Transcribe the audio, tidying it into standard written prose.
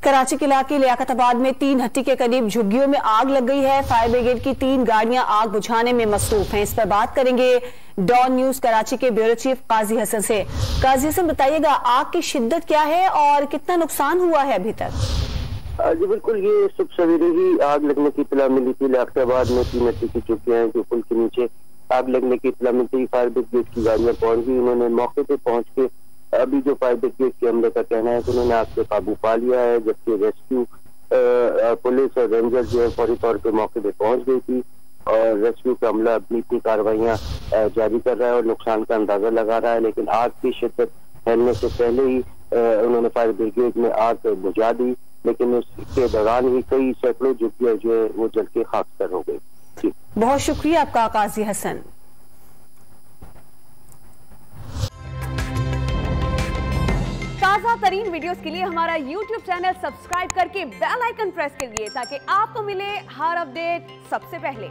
कराची के इलाके लियाकताबाद में 3 हट्टी के करीब झुग्गियों में आग लग गई है। फायर ब्रिगेड की 3 गाड़ियां आग बुझाने में मसरूफ हैं। इस पर बात करेंगे डॉन न्यूज कराची के ब्यूरो चीफ काजी हसन से। काजी हसन, बताइएगा आग की शिद्दत क्या है और कितना नुकसान हुआ है अभी तक? जी बिल्कुल, ये सुबह सवेरे ही आग लगने की इत्तला मिली थी। लियाकताबाद में 3 हट्टी की झुग्गियां हैं जो पुल के नीचे आग लगने की इत्तला मिलती ही फायर ब्रिगेड की गाड़ियां पहुंच गई। उन्होंने मौके पे पहुंच के अभी जो फायर ब्रिगेड के अमले का कहना है कि उन्होंने आग पे काबू पा लिया है, जबकि रेस्क्यू पुलिस और रेंजर जो है फौरी तौर पे मौके पे पहुंच गई थी और रेस्क्यू का अमला अपनी कार्रवाइयां जारी कर रहा है और नुकसान का अंदाजा लगा रहा है। लेकिन आग की शिद्दत फैलने से पहले ही उन्होंने फायर ब्रिगेड में आग बुझा दी, लेकिन उसके दौरान ही कई सैकड़ों झुग्गियां जो है वो जल के खाकसर हो गई। बहुत शुक्रिया आपका काजी हसन। ताजा तरीन वीडियोस के लिए हमारा YouTube चैनल सब्सक्राइब करके बेल आइकन प्रेस करिए ताकि आपको मिले हर अपडेट सबसे पहले।